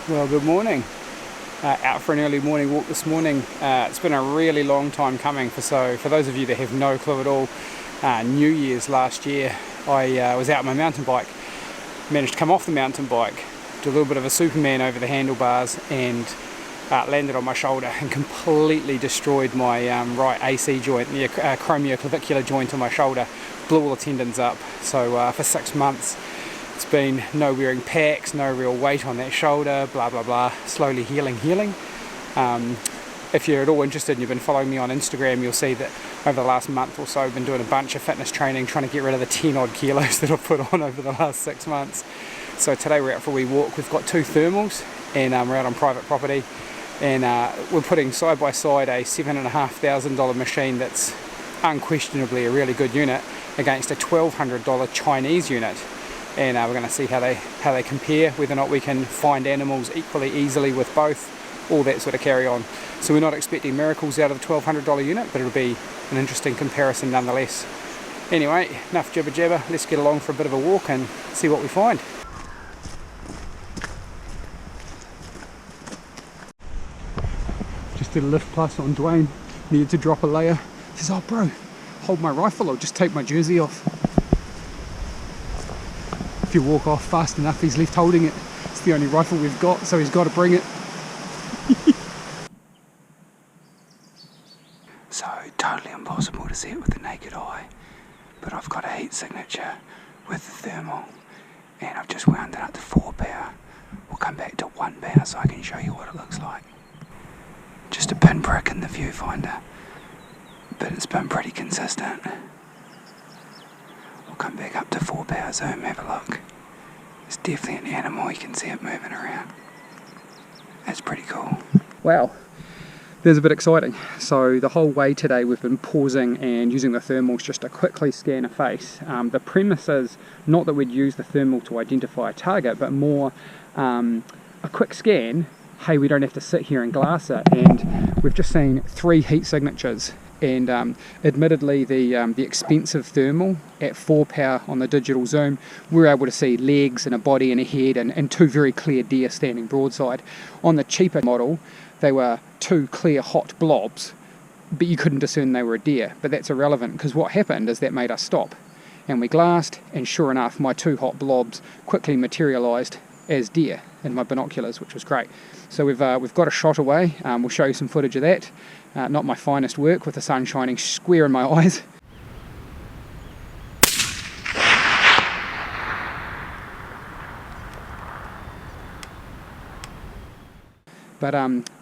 Well, good morning. Out for an early morning walk this morning. It's been a really long time coming. For those of you that have no clue at all, New Year's last year, I was out on my mountain bike. Managed to come off the mountain bike, do a little bit of a Superman over the handlebars, and landed on my shoulder and completely destroyed my right AC joint, the acromioclavicular joint on my shoulder. Blew all the tendons up. So for 6 months, it's been no wearing packs, no real weight on that shoulder, blah blah blah, slowly healing. If you're at all interested and you've been following me on Instagram, you'll see that over the last month or so I've been doing a bunch of fitness training, trying to get rid of the 10 odd kilos that I've put on over the last 6 months. So today we're out for a wee walk. We've got 2 thermals and we're out on private property, and we're putting side by side a $7,500 machine that's unquestionably a really good unit against a $1,200 Chinese unit. And we're going to see how they compare, whether or not we can find animals equally easily with both, all that sort of carry on. So we're not expecting miracles out of the $1,200 unit, but it'll be an interesting comparison nonetheless. Anyway, enough jibber jabber, let's get along for a bit of a walk and see what we find. Just did a lift plus on Dwayne, needed to drop a layer. He says, "Oh bro, hold my rifle or just take my jersey off." If you walk off fast enough, he's left holding it. It's the only rifle we've got, so he's got to bring it. So totally impossible to see it with the naked eye, but I've got a heat signature with the thermal, and I've just wound it up to 4 power. We'll come back to 1 power so I can show you what it looks like. Just a pinprick in the viewfinder, but it's been pretty consistent. We'll come back up to 4 power zoom, have a look. It's definitely an animal, you can see it moving around. That's pretty cool. Wow, there's a bit exciting. So the whole way today we've been pausing and using the thermals just to quickly scan a face. The premise is not that we'd use the thermal to identify a target, but more a quick scan. Hey, we don't have to sit here and glass it. And we've just seen 3 heat signatures. And admittedly the expensive thermal at 4 power on the digital zoom, we're able to see legs and a body and a head and 2 very clear deer standing broadside. On the cheaper model, they were 2 clear hot blobs, but you couldn't discern they were a deer. But that's irrelevant, because what happened is that made us stop. And we glassed, and sure enough, my 2 hot blobs quickly materialised as deer in my binoculars, which was great. So we've got a shot away. We'll show you some footage of that. Not my finest work with the sun shining square in my eyes. But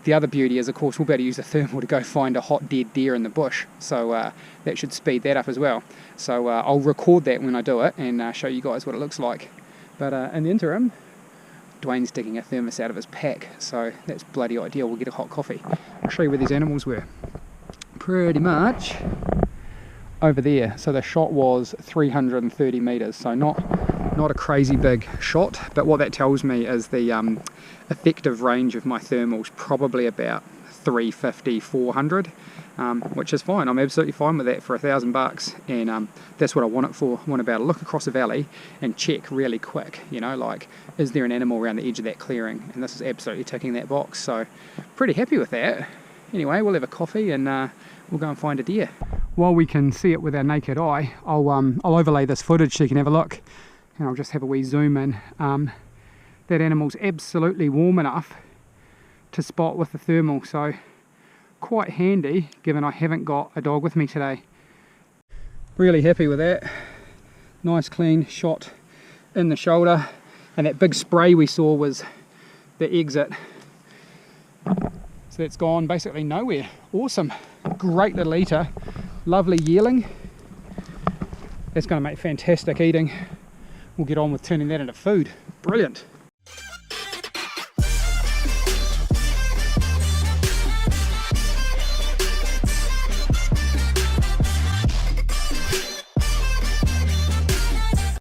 the other beauty is, of course, we'll be able to use the thermal to go find a hot dead deer in the bush. So that should speed that up as well. So I'll record that when I do it and show you guys what it looks like. But in the interim, Dwayne's digging a thermos out of his pack, so that's bloody ideal. We'll get a hot coffee. I'll show you where these animals were. Pretty much over there. So the shot was 330 metres, so not a crazy big shot, but what that tells me is the effective range of my thermals probably about 350, 400, which is fine. I'm absolutely fine with that for $1,000, and that's what I want it for. I want to be able to look across a valley and check really quick, you know, like, is there an animal around the edge of that clearing? And this is absolutely ticking that box, so pretty happy with that. Anyway, we'll have a coffee and we'll go and find a deer. While we can see it with our naked eye, I'll overlay this footage so you can have a look, and I'll just have a wee zoom in. That animal's absolutely warm enough to spot with the thermal, so quite handy given I haven't got a dog with me today. Really happy with that. Nice clean shot in the shoulder, and that big spray we saw was the exit, so that's gone basically nowhere. Awesome, great little eater, lovely yearling. That's going to make fantastic eating. We'll get on with turning that into food. Brilliant.